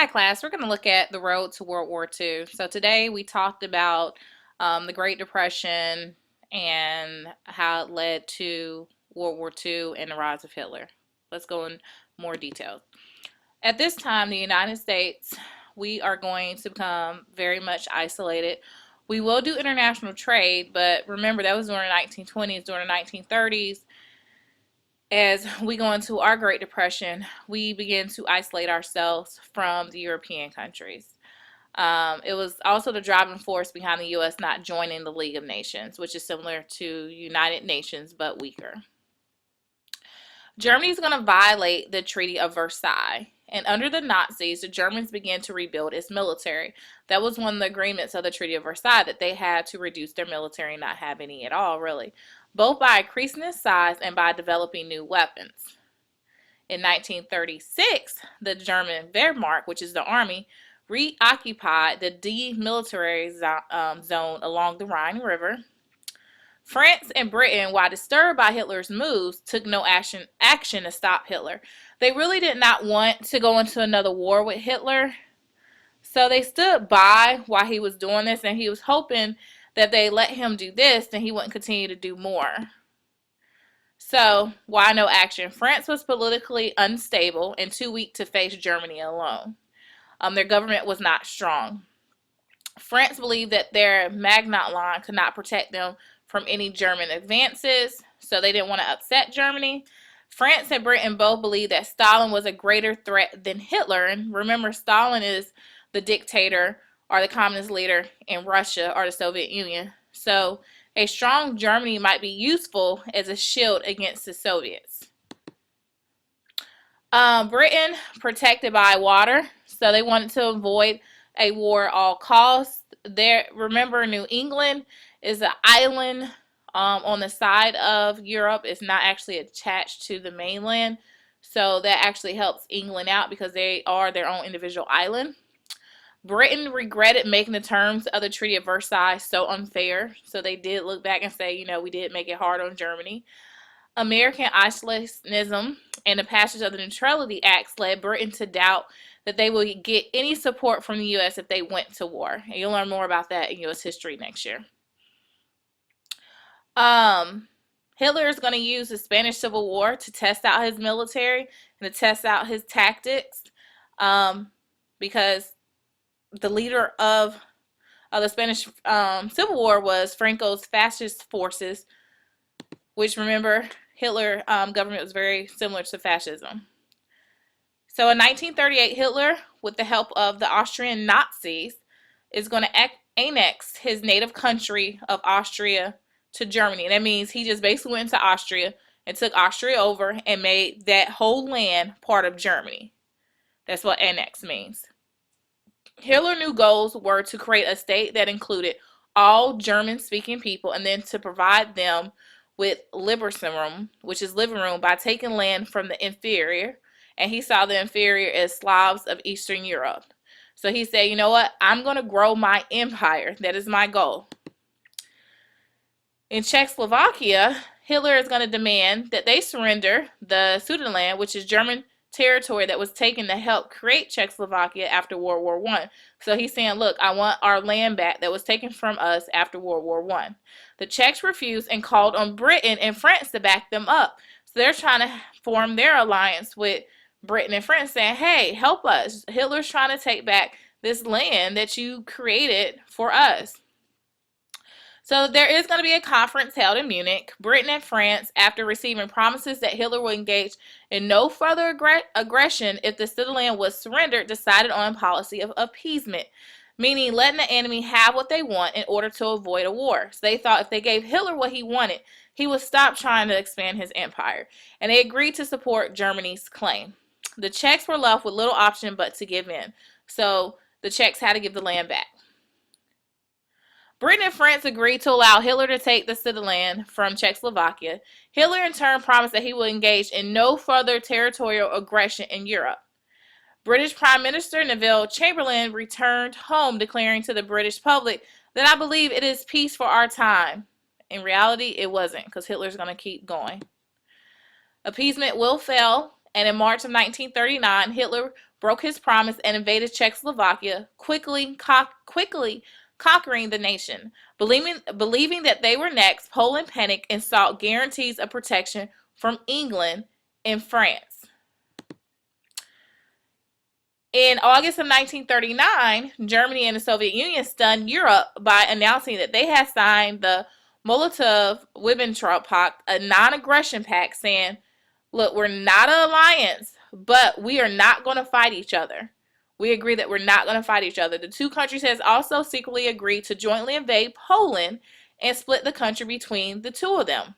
Hi class, we're going to look at the road to World War II. So today we talked about the Great Depression and how it led to World War II and the rise of Hitler. Let's go in more detail. At this time, the United States, we are going to become very much isolated. We will do international trade, but remember that was during the 1920s, during the 1930s. As we go into our Great Depression, we begin to isolate ourselves from the European countries. It was also the driving force behind the U.S. not joining the League of Nations, which is similar to United Nations but weaker. Germany is going to violate the Treaty of Versailles. And under the Nazis, the Germans began to rebuild its military. That was one of the agreements of the Treaty of Versailles, that they had to reduce their military and not have any at all, really, both by increasing its size and by developing new weapons. In 1936, the German Wehrmacht, which is the army, reoccupied the demilitarized zone along the Rhine River. France and Britain, while disturbed by Hitler's moves, took no action to stop Hitler. They really did not want to go into another war with Hitler, so they stood by while he was doing this, and he was hoping that they let him do this, then he wouldn't continue to do more. So, why no action? France was politically unstable and too weak to face Germany alone. Their government was not strong. France believed that their Maginot Line could not protect them from any German advances, so they didn't want to upset Germany. France and Britain both believed that Stalin was a greater threat than Hitler. And remember, Stalin is the dictator or the communist leader in Russia or the Soviet Union. So a strong Germany might be useful as a shield against the Soviets. Britain protected by water, so they wanted to avoid a war at all costs. Remember, New England is an island on the side of Europe. It's not actually attached to the mainland, so that actually helps England out because they are their own individual island. Britain regretted making the terms of the Treaty of Versailles so unfair, so they did look back and say, we did make it hard on Germany. American isolationism and the passage of the Neutrality Acts led Britain to doubt that they would get any support from the U.S. if they went to war. And you'll learn more about that in U.S. history next year. Hitler is going to use the Spanish Civil War to test out his military and to test out his tactics, because the leader of the Spanish Civil War was Franco's fascist forces, which, remember, Hitler government was very similar to fascism. So in 1938, Hitler, with the help of the Austrian Nazis, is going to annex his native country of Austria to Germany. And that means he just basically went into Austria and took Austria over and made that whole land part of Germany. That's what annex means. Hitler's new goals were to create a state that included all German-speaking people, and then to provide them with Libersum, which is living room, by taking land from the inferior. And he saw the inferior as Slavs of Eastern Europe. So he said, you know what? I'm going to grow my empire. That is my goal. In Czechoslovakia, Hitler is going to demand that they surrender the Sudetenland, which is German territory that was taken to help create Czechoslovakia after World War I. So he's saying, look, I want our land back that was taken from us after World War I. The Czechs refused and called on Britain and France to back them up. So they're trying to form their alliance with Britain and France, saying, hey, help us. Hitler's trying to take back this land that you created for us. So there is going to be a conference held in Munich. Britain and France, after receiving promises that Hitler would engage in no further aggression if the Sudetenland was surrendered, decided on a policy of appeasement, meaning letting the enemy have what they want in order to avoid a war. So they thought if they gave Hitler what he wanted, he would stop trying to expand his empire. And they agreed to support Germany's claim. The Czechs were left with little option but to give in. So the Czechs had to give the land back. Britain and France agreed to allow Hitler to take the Sudetenland from Czechoslovakia. Hitler in turn promised that he would engage in no further territorial aggression in Europe. British Prime Minister Neville Chamberlain returned home, declaring to the British public that I believe it is peace for our time. In reality, it wasn't, because Hitler's going to keep going. Appeasement will fail, and in March of 1939, Hitler broke his promise and invaded Czechoslovakia, quickly conquering the nation. Believing that they were next, Poland panicked and sought guarantees of protection from England and France. In August of 1939, Germany and the Soviet Union stunned Europe by announcing that they had signed the Molotov-Ribbentrop Pact, a non-aggression pact, saying, look, we're not an alliance, but we are not going to fight each other. We agree that we're not going to fight each other. The two countries has also secretly agreed to jointly invade Poland and split the country between the two of them.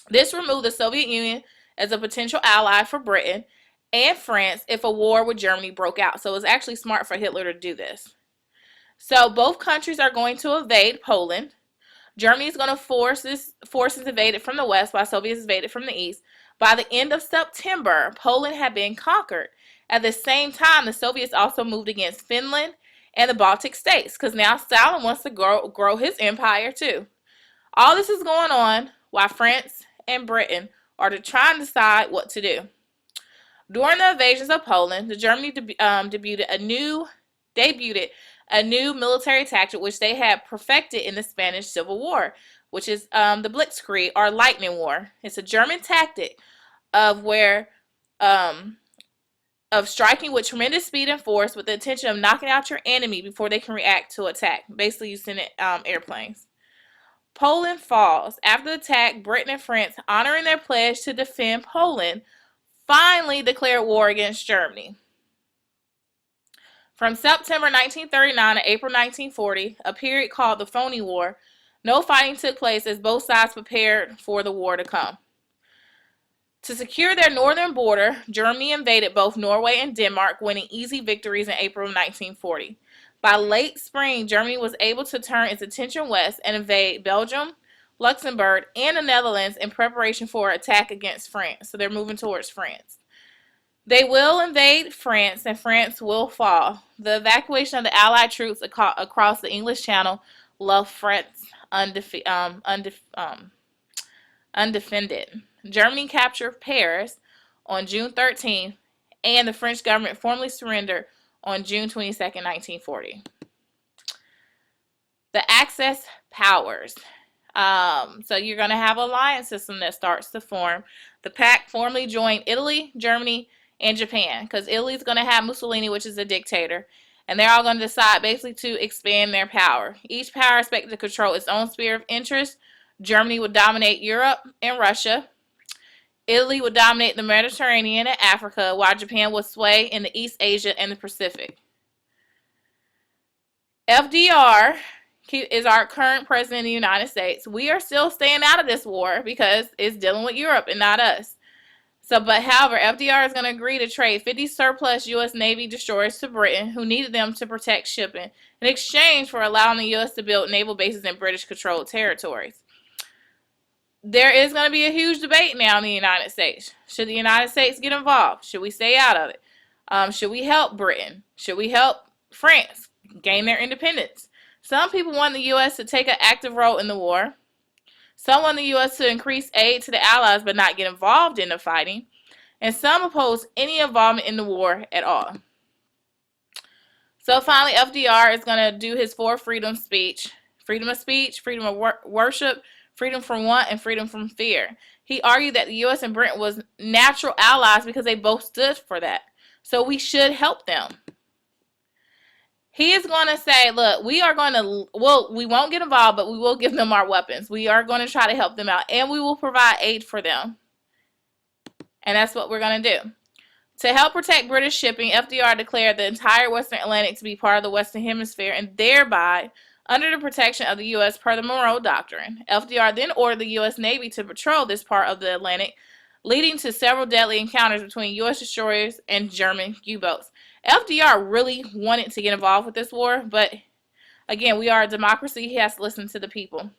This removed the Soviet Union as a potential ally for Britain and France if a war with Germany broke out. So it was actually smart for Hitler to do this. So both countries are going to invade Poland. Germany is going to forces invaded from the west while Soviets invaded from the east. By the end of September, Poland had been conquered. At the same time, the Soviets also moved against Finland and the Baltic states because now Stalin wants to grow his empire too. All this is going on while France and Britain are trying to decide what to do. During the invasions of Poland, the Germany debuted a new military tactic which they had perfected in the Spanish Civil War, which is the Blitzkrieg or lightning war. It's a German tactic of striking with tremendous speed and force with the intention of knocking out your enemy before they can react to attack. Basically, you send airplanes. Poland falls. After the attack, Britain and France, honoring their pledge to defend Poland, finally declared war against Germany. From September 1939 to April 1940, a period called the Phony War, no fighting took place as both sides prepared for the war to come. To secure their northern border, Germany invaded both Norway and Denmark, winning easy victories in April of 1940. By late spring, Germany was able to turn its attention west and invade Belgium, Luxembourg, and the Netherlands in preparation for an attack against France. So they're moving towards France. They will invade France, and France will fall. The evacuation of the Allied troops across the English Channel left France undefended. Germany captured Paris on June 13th, and the French government formally surrendered on June 22nd, 1940. The Axis powers. So you're going to have an alliance system that starts to form. The pact formally joined Italy, Germany, and Japan, because Italy's going to have Mussolini, which is a dictator, and they're all going to decide basically to expand their power. Each power is expected to control its own sphere of interest. Germany would dominate Europe and Russia. Italy would dominate the Mediterranean and Africa, while Japan would sway in the East Asia and the Pacific. FDR is our current president of the United States. We are still staying out of this war because it's dealing with Europe and not us. However, FDR is going to agree to trade 50 surplus U.S. Navy destroyers to Britain, who needed them to protect shipping, in exchange for allowing the U.S. to build naval bases in British-controlled territories. There is going to be a huge debate now in the United States. Should the United States get involved? Should we stay out of it? Should we help Britain? Should we help France gain their independence? Some people want the U.S. to take an active role in the war. Some want the U.S. to increase aid to the Allies but not get involved in the fighting. And some oppose any involvement in the war at all. So finally, FDR is going to do his 4 freedom speech. Freedom of speech, freedom of worship, freedom from want, and freedom from fear. He argued that the U.S. and Britain was natural allies because they both stood for that. So we should help them. He is going to say, look, we won't get involved, but we will give them our weapons. We are going to try to help them out, and we will provide aid for them. And that's what we're going to do. To help protect British shipping, FDR declared the entire Western Atlantic to be part of the Western Hemisphere, and thereby under the protection of the U.S. per the Monroe Doctrine. FDR then ordered the U.S. Navy to patrol this part of the Atlantic, leading to several deadly encounters between U.S. destroyers and German U-boats. FDR really wanted to get involved with this war, but again, we are a democracy. He has to listen to the people.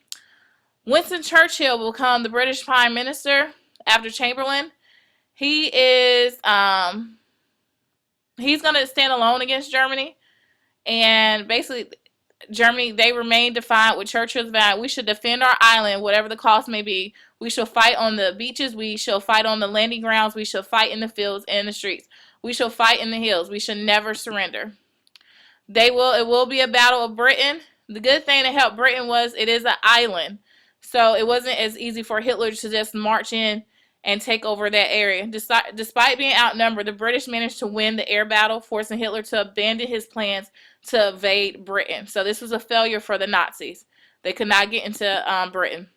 Winston Churchill will become the British Prime Minister after Chamberlain. He is he's going to stand alone against Germany, and basically Germany, they remain defiant with Churchill's vow. We should defend our island, whatever the cost may be. We shall fight on the beaches. We shall fight on the landing grounds. We shall fight in the fields and in the streets. We shall fight in the hills. We shall never surrender. It will be a battle of Britain. The good thing that helped Britain was it is an island. So it wasn't as easy for Hitler to just march in and take over that area. Despite being outnumbered, the British managed to win the air battle, forcing Hitler to abandon his plans to invade Britain. So this was a failure for the Nazis. They could not get into Britain.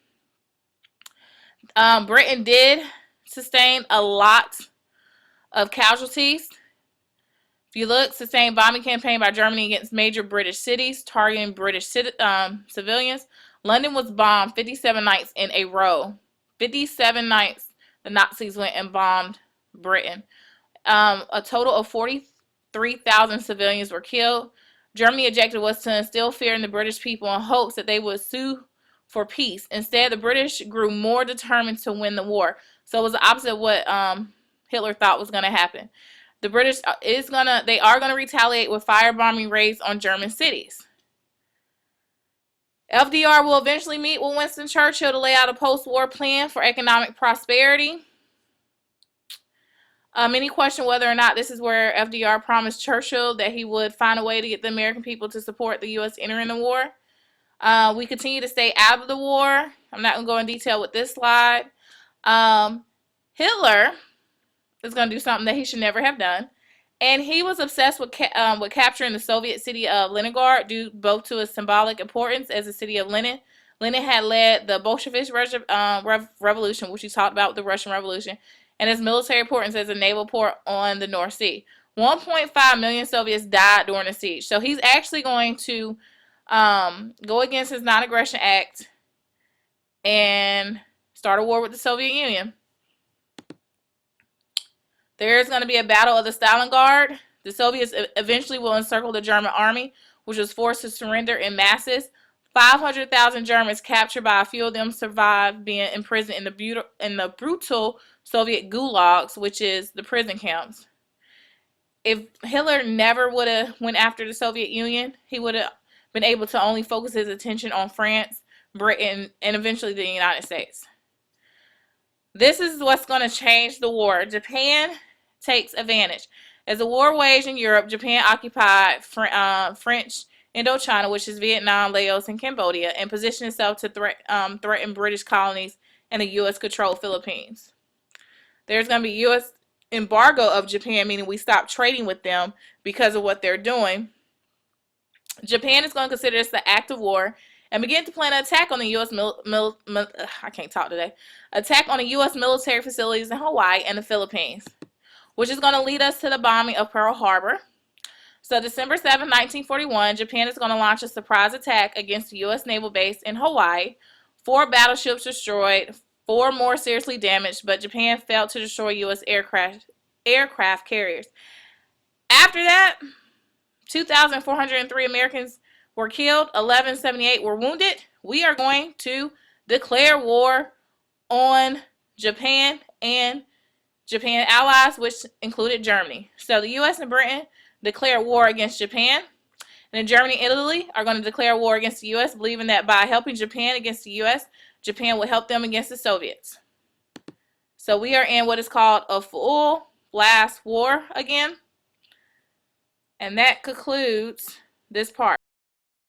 Britain did sustain a lot of casualties. If you look, sustained bombing campaign by Germany against major British cities, targeting British civilians. London was bombed 57 nights in a row. 57 nights the Nazis went and bombed Britain. A total of 43,000 civilians were killed. Germany's objective was to instill fear in the British people in hopes that they would sue for peace. Instead, the British grew more determined to win the war. So it was the opposite of what Hitler thought was going to happen. The British they are gonna retaliate with firebombing raids on German cities. FDR will eventually meet with Winston Churchill to lay out a post-war plan for economic prosperity. Many question whether or not this is where FDR promised Churchill that he would find a way to get the American people to support the U.S. entering the war. We continue to stay out of the war. I'm not going to go in detail with this slide. Hitler is going to do something that he should never have done. And he was obsessed with capturing the Soviet city of Leningrad due both to its symbolic importance as the city of Lenin. Lenin had led the Bolshevik revolution, which we talked about with the Russian Revolution, and its military importance as a naval port on the North Sea. 1.5 million Soviets died during the siege. So he's actually going to go against his Non-Aggression Act and start a war with the Soviet Union. There's going to be a battle of the Stalingrad. The Soviets eventually will encircle the German army, which was forced to surrender in masses. 500,000 Germans, captured by a few of them, survived being imprisoned in the brutal Soviet gulags, which is the prison camps. If Hitler never would have went after the Soviet Union, he would have been able to only focus his attention on France, Britain, and eventually the United States. This is what's going to change the war. Japan takes advantage. As the war waged in Europe, Japan occupied French Indochina, which is Vietnam, Laos, and Cambodia, and positioned itself to threaten British colonies and the U.S.-controlled Philippines. There's going to be U.S. embargo of Japan, meaning we stop trading with them because of what they're doing. Japan is going to consider this the act of war and begin to plan an attack on the U.S. Attack on the U.S. military facilities in Hawaii and the Philippines, which is going to lead us to the bombing of Pearl Harbor. So December 7, 1941, Japan is going to launch a surprise attack against the U.S. naval base in Hawaii. 4 battleships destroyed, 4 more seriously damaged, but Japan failed to destroy U.S. aircraft carriers. After that, 2,403 Americans were killed, 1,178 were wounded. We are going to declare war on Japan and Japan allies, which included Germany. So the U.S. and Britain declare war against Japan. And then Germany and Italy are going to declare war against the U.S., believing that by helping Japan against the U.S., Japan will help them against the Soviets. So we are in what is called a full blast war again. And that concludes this part.